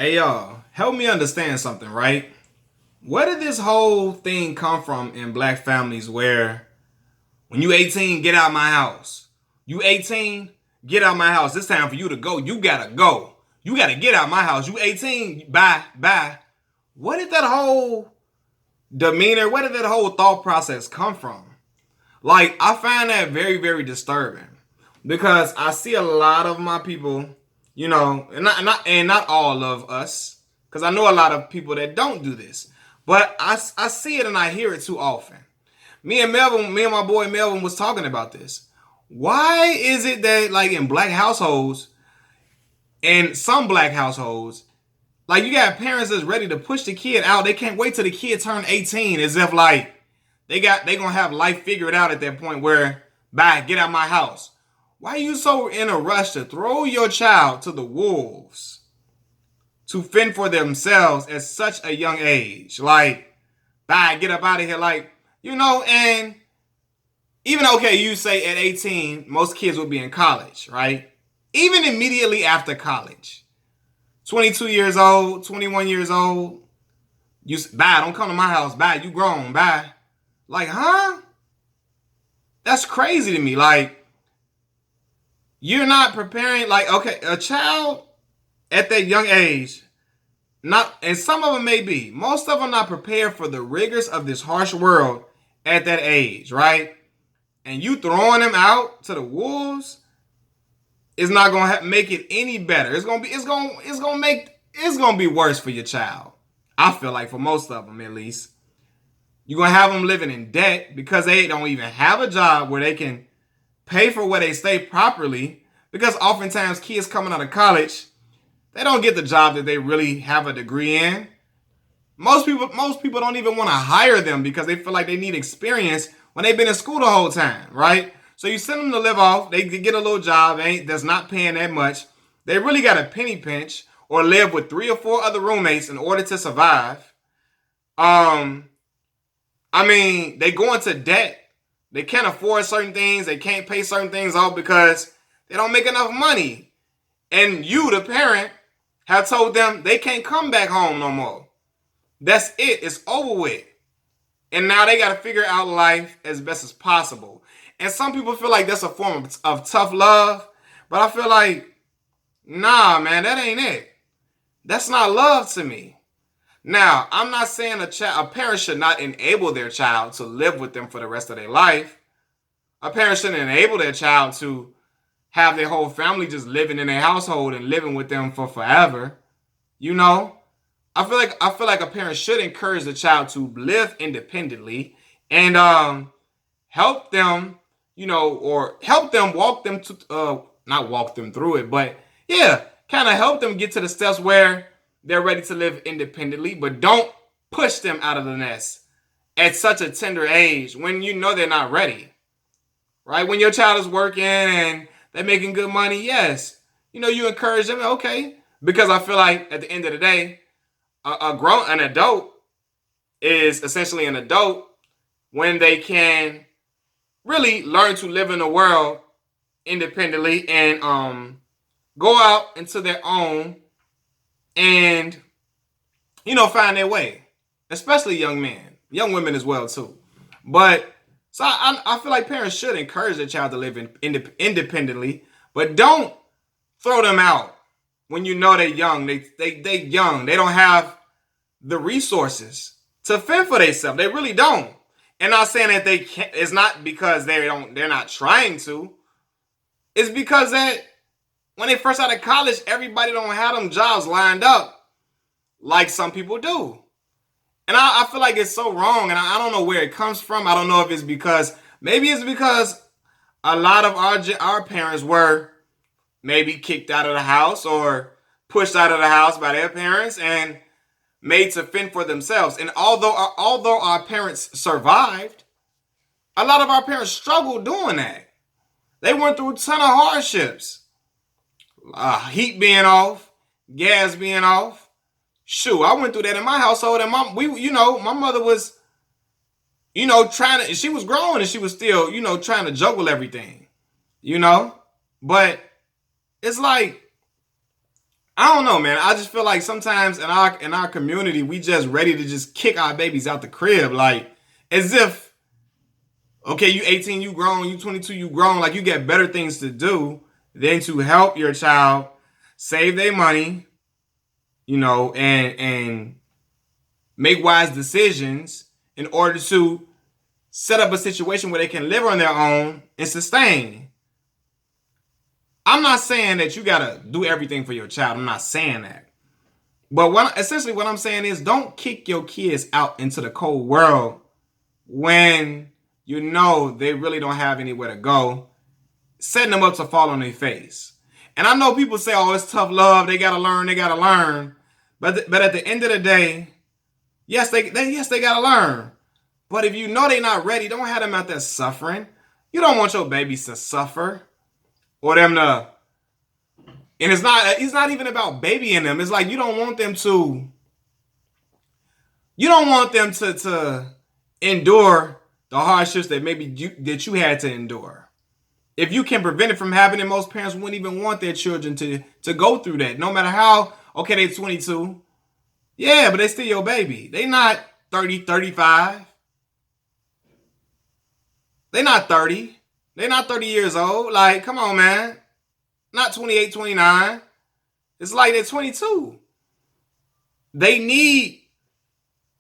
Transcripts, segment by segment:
Hey y'all, help me understand something, right? Where did this whole thing come from in black families where when you 18, get out my house. You 18, get out my house. It's time for you to go. You gotta go. You gotta get out my house. You 18, bye, bye. Where did that whole demeanor, where did that whole thought process come from? Like, I find that very, very disturbing because I see a lot of my people, and not all of us, because I know a lot of people that don't do this, but I see it and I hear it too often. Me and my boy Melvin was talking about this. Why is it that like in black households and some black households, like you got parents that's ready to push the kid out. They can't wait till the kid turn 18 as if like they gonna have life figured out at that point where bye, get out my house. Why are you so in a rush to throw your child to the wolves to fend for themselves at such a young age? Like, bye, get up out of here. Like, and even okay, you say at 18, most kids would be in college, right? Even immediately after college, 22 years old, 21 years old, bye, don't come to my house, bye, you grown, bye. Like, huh? That's crazy to me. Like, you're not preparing, like, okay, a child at that young age, not, and some of them may be, most of them not prepared for the rigors of this harsh world at that age, right? And you throwing them out to the wolves is not gonna make it any better. It's gonna be worse for your child. I feel like for most of them, at least, you're gonna have them living in debt because they don't even have a job where they can pay for where they stay properly. Because oftentimes kids coming out of college, they don't get the job that they really have a degree in. Most people don't even want to hire them because they feel like they need experience when they've been in school the whole time, right? So you send them to live off, they get a little job that's not paying that much. They really got a penny pinch or live with 3 or 4 other roommates in order to survive. Um, they go into debt. They can't afford certain things. They can't pay certain things off because they don't make enough money. And you, the parent, have told them they can't come back home no more. That's it. It's over with. And now they got to figure out life as best as possible. And some people feel like that's a form of tough love. But I feel like, nah, man, that ain't it. That's not love to me. Now, I'm not saying a parent should not enable their child to live with them for the rest of their life. A parent shouldn't enable their child to have their whole family just living in their household and living with them for forever. You know? I feel like a parent should encourage the child to live independently and help them, or help them walk them to not walk them through it, but yeah, kind of help them get to the steps where they're ready to live independently, but don't push them out of the nest at such a tender age when you know they're not ready. Right? When your child is working and they're making good money, yes, you encourage them, okay, because I feel like at the end of the day, an adult is essentially an adult when they can really learn to live in the world independently and go out into their own and find their way, especially young men, young women as well too. But so I feel like parents should encourage their child to live independently, but don't throw them out when you know they're young. They young. They don't have the resources to fend for themselves. They really don't. And not saying that they can't. It's not because they don't. They're not trying to. It's because that when they first out of college, everybody don't have them jobs lined up like some people do. And I feel like it's so wrong, and I don't know where it comes from. I don't know if it's because maybe it's because a lot of our parents were maybe kicked out of the house or pushed out of the house by their parents and made to fend for themselves. And although our parents survived, a lot of our parents struggled doing that. They went through a ton of hardships, heat being off, gas being off. Shoot, I went through that in my household, and my mother was, trying to. She was growing, and she was still, trying to juggle everything, But it's like I don't know, man. I just feel like sometimes in our community, we just ready to just kick our babies out the crib, like as if, okay, you 18, you grown, you 22, you grown, like you got better things to do than to help your child save their money, and make wise decisions in order to set up a situation where they can live on their own and sustain. I'm not saying that you gotta do everything for your child. I'm not saying that. But essentially what I'm saying is don't kick your kids out into the cold world when you know they really don't have anywhere to go, setting them up to fall on their face. And I know people say, oh, it's tough love. They gotta learn. But at the end of the day, yes, they gotta learn. But if you know they're not ready, don't have them out there suffering. You don't want your babies to suffer or them to. And it's not even about babying them. It's like you don't want them to. You don't want them to endure the hardships that that you had to endure. If you can prevent it from happening, most parents wouldn't even want their children to go through that. No matter how, okay, they're 22. Yeah, but they still your baby. They not 30, 35. They're not 30. They're not 30 years old. Like, come on, man. Not 28, 29. It's like they're 22. They need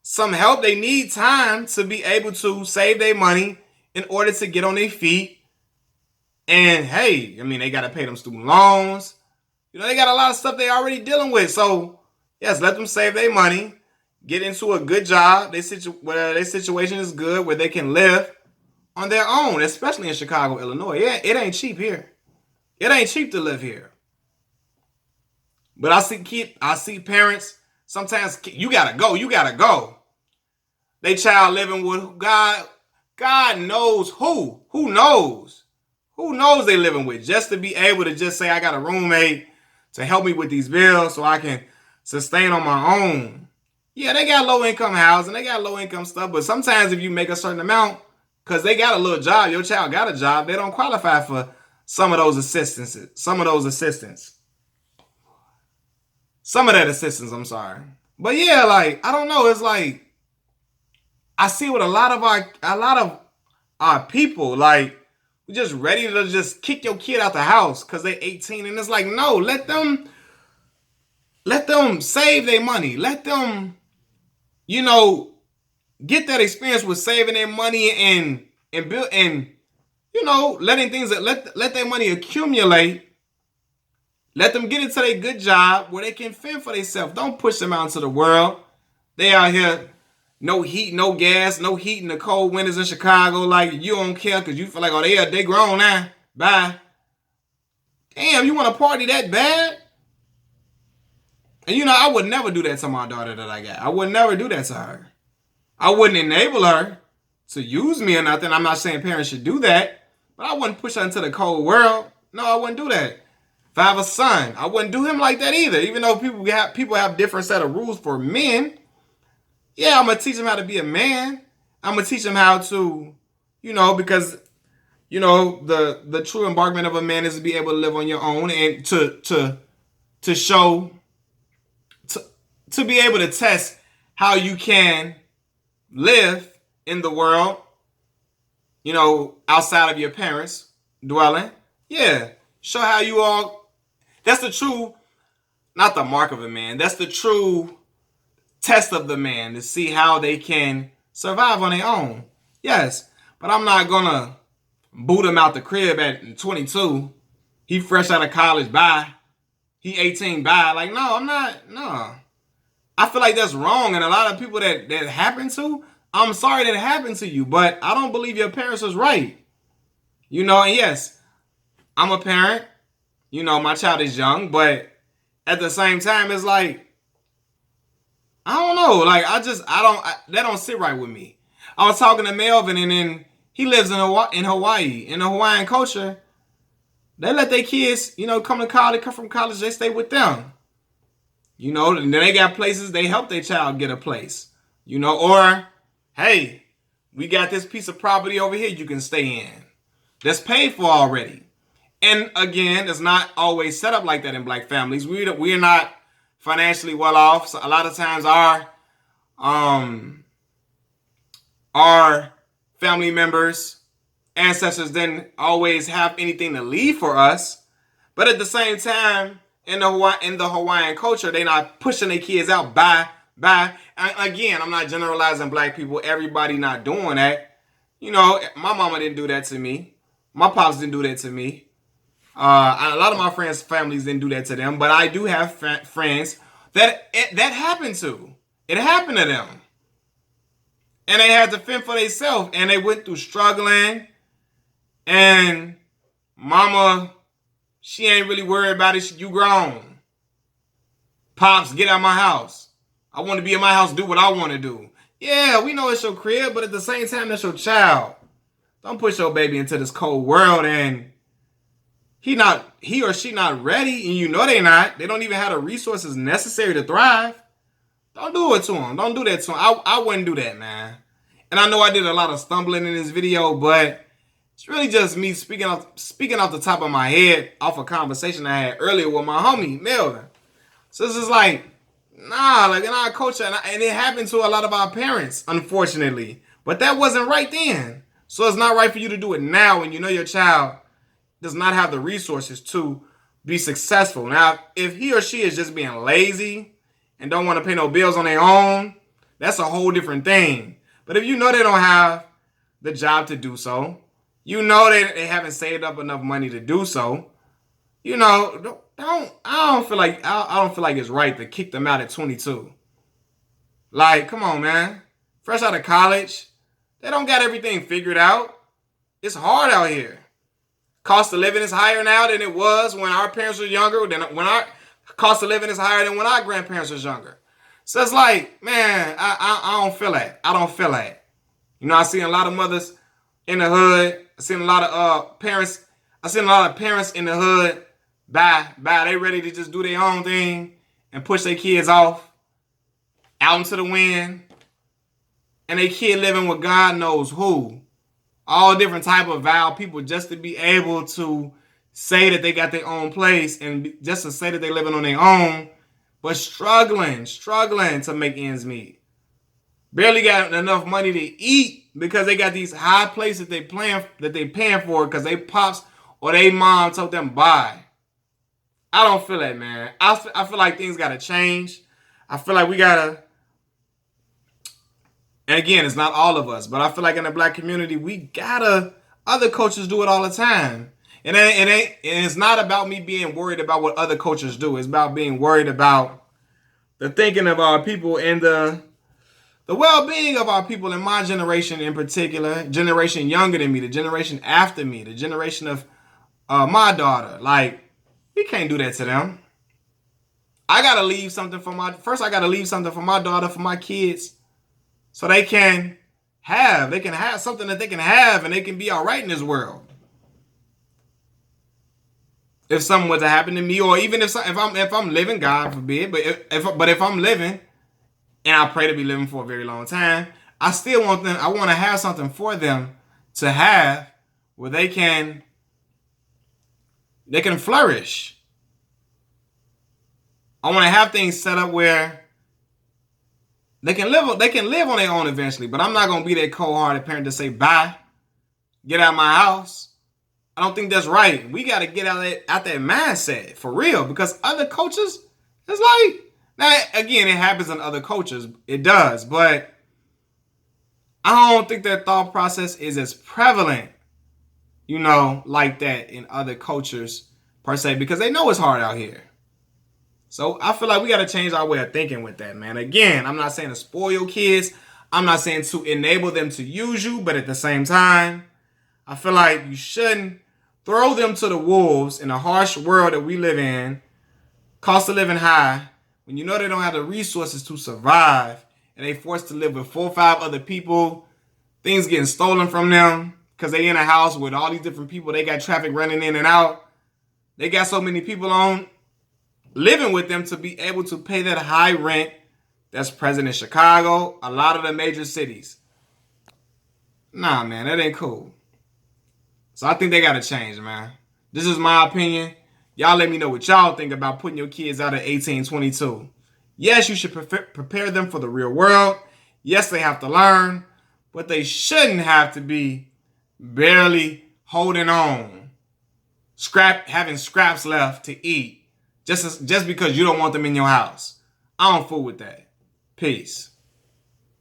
some help. They need time to be able to save their money in order to get on their feet. And hey, I mean, they got to pay them student loans. They got a lot of stuff they already dealing with. So, yes, let them save their money, get into a good job. Where their situation is good, where they can live on their own, especially in Chicago, Illinois. Yeah, it ain't cheap here. It ain't cheap to live here. But I see parents, sometimes you gotta go. They child living with God knows who. Who knows? Who knows they living with? Just to be able to just say, I got a roommate to help me with these bills so I can sustain on my own. Yeah, they got low income housing, they got low income stuff, but sometimes if you make a certain amount, because they got a little job, your child got a job, they don't qualify for some of those assistance. Some of that assistance, I'm sorry. But yeah, like, I don't know. It's like, I see with a lot of our people, like, we're just ready to just kick your kid out the house because they're 18. And it's like, no, let them save their money. Let them, get that experience with saving their money and build and letting things let their money accumulate. Let them get into a good job where they can fend for themselves. Don't push them out into the world. They out here, no heat, no gas, no heat in the cold winters in Chicago. Like, you don't care because you feel like, oh, they grown now. Bye. Damn, you want to party that bad? And I would never do that to my daughter that I got. I would never do that to her. I wouldn't enable her to use me or nothing. I'm not saying parents should do that, but I wouldn't push her into the cold world. No, I wouldn't do that. If I have a son, I wouldn't do him like that either. Even though people have different set of rules for men. Yeah, I'm gonna teach him how to be a man. I'm gonna teach him how to, because the true embarkment of a man is to be able to live on your own and to show to be able to test how you can live in the world, outside of your parents' dwelling. Yeah. Show how you all, that's the true, not the mark of a man, that's the true test of the man to see how they can survive on their own. Yes. But I'm not gonna boot him out the crib at 22. He fresh out of college, bye. He 18, bye. Like, no, I'm not, no. I feel like that's wrong. And a lot of people that happened to, I'm sorry that it happened to you, but I don't believe your parents was right. And yes, I'm a parent. My child is young, but at the same time, it's like, I don't know. Like, that don't sit right with me. I was talking to Melvin, and then he lives in Hawaii. In the Hawaiian culture, they let their kids, come from college, they stay with them. And then they got places, they help their child get a place. Or, hey, we got this piece of property over here you can stay in. That's paid for already. And again, it's not always set up like that in black families. We're not financially well off. So a lot of times our family members, ancestors didn't always have anything to leave for us. But at the same time, in the Hawaiian culture, they're not pushing their kids out by. And again, I'm not generalizing black people. Everybody not doing that. You know, my mama didn't do that to me. My pops didn't do that to me. A lot of my friends' families didn't do that to them. But I do have friends that happened to. It happened to them. And they had to fend for themselves. And they went through struggling. And mama, she ain't really worried about it. You grown. Pops, get out of my house. I want to be in my house, do what I want to do. Yeah, we know it's your crib, but at the same time, that's your child. Don't push your baby into this cold world and he or she not ready, and you know they not. They don't even have the resources necessary to thrive. Don't do it to them. Don't do that to them. I wouldn't do that, man. And I know I did a lot of stumbling in this video, but it's really just me speaking off the top of my head off a conversation I had earlier with my homie, Melvin. So it's just like, nah, like in our culture, and it happened to a lot of our parents, unfortunately. But that wasn't right then. So it's not right for you to do it now when you know your child does not have the resources to be successful. Now, if he or she is just being lazy and don't want to pay no bills on their own, that's a whole different thing. But if you know they don't have the job to do so, you know they haven't saved up enough money to do so, you know, I don't feel like it's right to kick them out at 22. Like, come on, man. Fresh out of college, they don't got everything figured out. It's hard out here. Cost of living is higher now than it was when our parents were younger. When our cost of living is higher than when our grandparents was younger. So it's like, man, I don't feel that. I don't feel that. You know, I seen a lot of mothers in the hood. I seen a lot of parents. I seen a lot of parents in the hood. They ready to just do their own thing and push their kids off out into the wind. And they kid living with God knows who. All different type of vile people just to be able to say that they got their own place and just to say that they living on their own, but struggling to make ends meet. Barely got enough money to eat because they got these high places they paying for because they pops or they mom told them buy. I don't feel that, man. I feel like things gotta change. I feel like we gotta. And again, it's not all of us, but I feel like in the black community, other cultures do it all the time. And it's not about me being worried about what other cultures do. It's about being worried about the thinking of our people and the well-being of our people in my generation in particular, generation younger than me, the generation after me, the generation of my daughter. Like, we can't do that to them. I gotta leave something for my daughter, for my kids. So they can have something that they can have and they can be all right in this world. If something was to happen to me, or even if I'm living, God forbid, but if I'm living, and I pray to be living for a very long time, I still want them. I want to have something for them to have where they can flourish. I want to have things set up where they can live on their own eventually, but I'm not going to be that cold-hearted parent to say, bye, get out of my house. I don't think that's right. We got to get out that mindset, for real, because other cultures, it's like, now, again, it happens in other cultures. It does, but I don't think that thought process is as prevalent, you know, like that in other cultures, per se, because they know it's hard out here. So I feel like we got to change our way of thinking with that, man. Again, I'm not saying to spoil your kids. I'm not saying to enable them to use you. But at the same time, I feel like you shouldn't throw them to the wolves in the harsh world that we live in. Cost of living high. When you know they don't have the resources to survive. And they forced to live with 4 or 5 other people. Things getting stolen from them. Because they in a house with all these different people. They got traffic running in and out. They got so many people on living with them to be able to pay that high rent that's present in Chicago, a lot of the major cities. Nah, man, that ain't cool. So I think they got to change, man. This is my opinion. Y'all let me know what y'all think about putting your kids out at 18, 22. Yes, you should prepare them for the real world. Yes, they have to learn, but they shouldn't have to be barely holding on, having scraps left to eat just because you don't want them in your house. I don't fool with that. Peace.